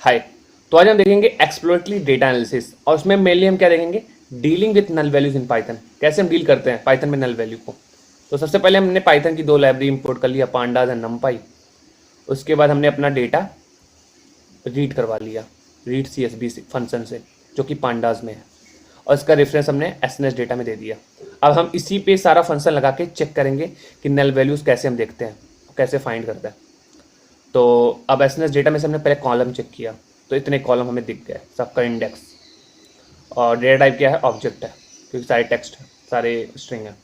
हाय। तो आज हम देखेंगे एक्सप्लोरेटरी डेटा एनालिसिस और उसमें मेनली हम क्या देखेंगे, dealing with null values in Python. कैसे हम डील करते हैं पाइथन में नल वैल्यू को। तो सबसे पहले हमने पाइथन की दो लाइब्रेरी इंपोर्ट कर लिया, पांडास एंड नमपाई। उसके बाद हमने अपना डेटा रीड करवा लिया रीड CSV फंक्शन से, जो कि पांडास में है, और इसका रेफरेंस हमने SNS डेटा में दे दिया। अब हम इसी पे सारा फंक्शन लगा के चेक करेंगे कि नल वैल्यूज कैसे हम देखते हैं, कैसे फाइंड करते हैं। तो अब SNS डेटा में से हमने पहले कॉलम चेक किया, तो इतने कॉलम हमें दिख गए, सबका इंडेक्स। और डेटा टाइप क्या है, ऑब्जेक्ट है, क्योंकि सारे टेक्स्ट है, सारे स्ट्रिंग है।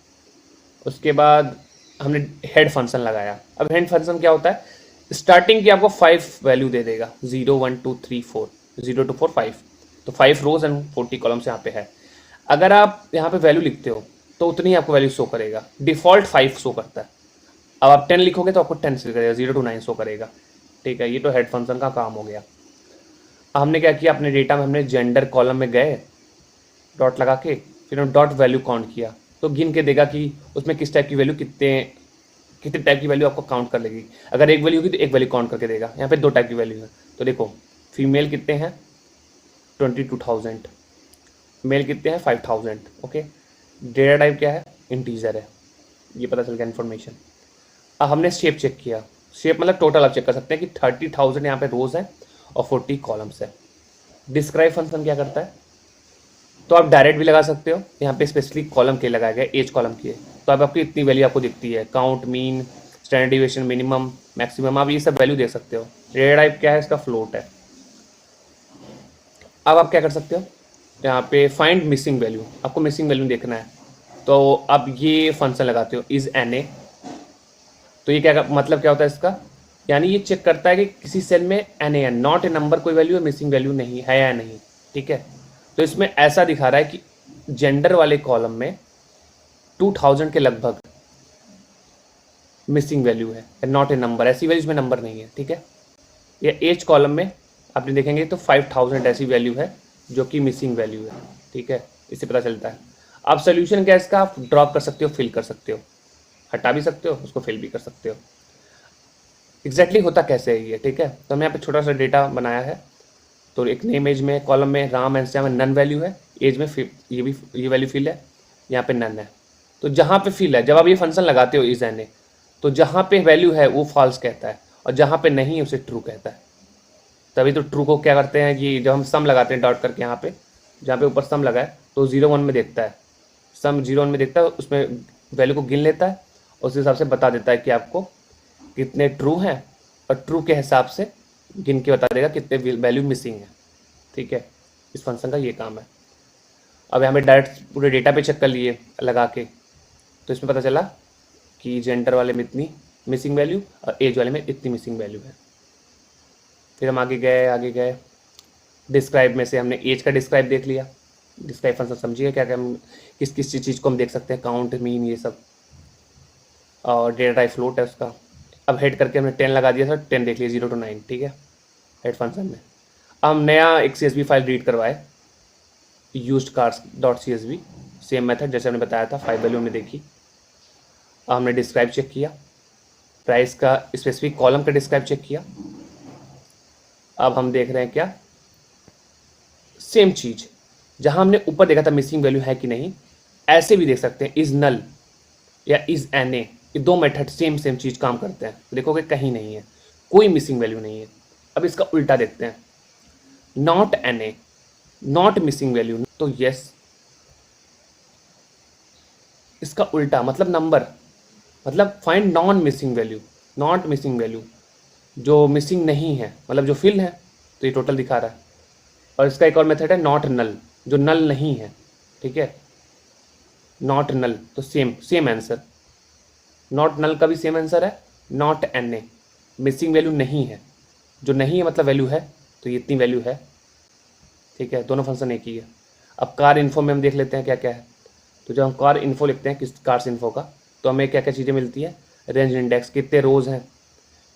उसके बाद हमने हेड फंक्शन लगाया। अब हेड फंक्शन क्या होता है, स्टार्टिंग की आपको 5 वैल्यू दे देगा, 0 1 2 3 4, 0 to 4 5। तो 5 रोज एंड 40 कॉलम्स यहाँ पे है। अगर आप यहाँ पे वैल्यू लिखते हो तो उतनी आपको वैल्यू शो करेगा। डिफॉल्ट 5 शो करता है। अब आप 10 लिखोगे तो आपको 10 शो करेगा, 0 to 9 शो करेगा। ठीक है, ये तो हेड फंक्शन का काम हो गया। अब हमने क्या किया, अपने डेटा में हमने जेंडर कॉलम में गए, डॉट लगा के, फिर हम डॉट वैल्यू काउंट किया, तो गिन के देगा कि उसमें किस टाइप की वैल्यू, कितने कितने टाइप की वैल्यू आपको काउंट कर लेगी। अगर एक वैल्यू होगी तो एक वैल्यू काउंट करके देगा। यहाँ पे 2 टाइप की वैल्यू है, तो देखो फीमेल कितने हैं 22,000, मेल कितने हैं 5,000। ओके, डेटा टाइप क्या है, इंटीजर है, ये पता चल गया इन्फॉर्मेशन। अब हमने शेप चेक किया। शेप मतलब टोटल आप चेक कर सकते हैं कि 30,000 यहाँ पे रोज है और 40 कॉलम्स है। डिस्क्राइब फंक्शन क्या करता है, तो आप डायरेक्ट भी लगा सकते हो, यहाँ पे स्पेशली कॉलम के लगाया गया, एज कॉलम की है, तो अब आपकी इतनी वैल्यू आपको दिखती है, count, mean, standard deviation, minimum, maximum, आप ये सब वैल्यू देख सकते हो। डेटा टाइप क्या है, इसका फ्लोट है। अब आप क्या कर सकते हो, यहाँ पे फाइंड मिसिंग वैल्यू, आपको मिसिंग वैल्यू देखना है, तो आप ये फंक्शन लगाते हो इज NA। तो ये क्या मतलब क्या होता है इसका, यानी ये चेक करता है कि किसी सेल में NA है, नॉट ए नंबर कोई वैल्यू है, मिसिंग वैल्यू नहीं है या नहीं। ठीक है, तो इसमें ऐसा दिखा रहा है कि जेंडर वाले कॉलम में 2000 के लगभग मिसिंग वैल्यू है, नॉट ए नंबर, ऐसी वैल्यूज में नंबर नहीं है। ठीक है, या एज कॉलम में आपने देखेंगे तो 5000 ऐसी वैल्यू है जो कि मिसिंग वैल्यू है। ठीक है, इससे पता चलता है। अब सोल्यूशन क्या है इसका, आप ड्रॉप कर सकते हो, फिल कर सकते हो, हटा भी सकते हो, उसको फिल भी कर सकते हो। एग्जैक्टली होता कैसे है ये, ठीक है। तो हमने यहाँ पे छोटा सा डेटा बनाया है। तो एक नेम एज में कॉलम में Ram and Shyam nan value है, एज में ये वैल्यू फिल है, यहाँ पे नन है। तो जहाँ पे फिल है, जब आप ये फंक्शन लगाते हो इज एन ए, तो जहाँ पे वैल्यू है वो फॉल्स कहता है, और जहाँ पे नहीं है उसे ट्रू कहता है। तभी तो ट्रू को क्या करते हैं कि जब हम सम लगाते हैं डॉट करके, यहाँ पे जहाँ पे ऊपर सम लगा है तो 0 1 में देखता है, सम 0 1 में देखता है, उसमें वैल्यू को गिन लेता है, उस हिसाब से बता देता है कि आपको कितने ट्रू हैं, और ट्रू के हिसाब से गिन के बता देगा कितने वैल्यू मिसिंग है। ठीक है, इस फंक्शन का ये काम है। अब यहाँ पे डायरेक्ट पूरे डेटा पे चेक कर लिए लगा के, तो इसमें पता चला कि जेंडर वाले में इतनी मिसिंग वैल्यू और एज वाले में इतनी मिसिंग वैल्यू है। फिर हम आगे गए, डिस्क्राइब में से हमने एज का डिस्क्राइब देख लिया। डिस्क्राइब फंक्शन समझिए क्या क्या हम किस किस चीज़ को हम देख सकते हैं, काउंट, मीन, ये सब। और डेटा टाइप फ्लोट है उसका। अब हेड करके हमने 10 लगा दिया था, 10 देख लिया, 0 to 9। ठीक है, हेड फंक्शन में। अब हम नया एक CSV फाइल रीड करवाए, used cars dot CSV, same method जैसे हमने बताया था, 5 वैल्यू हमने देखी। अब हमने डिस्क्राइब चेक किया, प्राइस का स्पेसिफिक कॉलम का डिस्क्राइब चेक किया। अब हम देख रहे हैं क्या, सेम चीज़, जहां हमने ऊपर देखा था मिसिंग वैल्यू है कि नहीं, ऐसे भी देख सकते हैं, इज नल या इज NA, ये दो मेथड सेम चीज़ काम करते हैं। तो देखोगे कहीं नहीं है, कोई मिसिंग वैल्यू नहीं है। अब इसका उल्टा देखते हैं, not NA, not missing value, तो यस। इसका उल्टा मतलब नंबर, मतलब find non missing value, not missing value, जो मिसिंग नहीं है, मतलब जो फिल है, तो ये टोटल दिखा रहा है। और इसका एक और मेथड है नॉट नल, जो नल नहीं है। ठीक है, नॉट नल, तो सेम आंसर, नॉट नल का भी सेम आंसर है, नॉट NA, मिसिंग वैल्यू नहीं है, जो नहीं है मतलब वैल्यू है, तो ये इतनी वैल्यू है। ठीक है, दोनों फंक्शन एक ही है। अब कार इन्फो में हम देख लेते हैं क्या क्या है। तो जब हम कार इन्फो लिखते हैं किस कार्स इन्फो का, तो हमें क्या क्या चीज़ें मिलती है, रेंज इंडेक्स, कितने रोज हैं,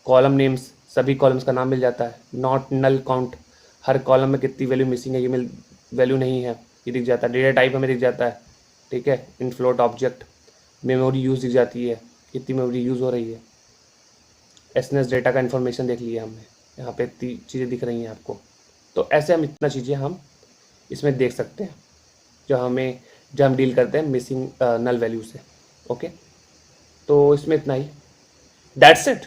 कॉलम नेम्स, सभी कॉलम्स का नाम मिल जाता है, नॉट नल काउंट, हर कॉलम में कितनी वैल्यू मिसिंग है, ये वैल्यू नहीं है, ये दिख जाता है। डेटा टाइप हमें दिख जाता है। ठीक है, इन फ्लोट ऑब्जेक्ट, मेमोरी यूज दिख जाती है, कितनी मेमोरी यूज़ हो रही है। SNS डेटा का इन्फॉर्मेशन देख लिया हमने, यहाँ पे इतनी चीज़ें दिख रही हैं आपको। तो ऐसे हम इतना चीज़ें हम इसमें देख सकते हैं जब हम डील करते हैं मिसिंग नल वैल्यू से। ओके, तो इसमें इतना ही, दैट्स इट।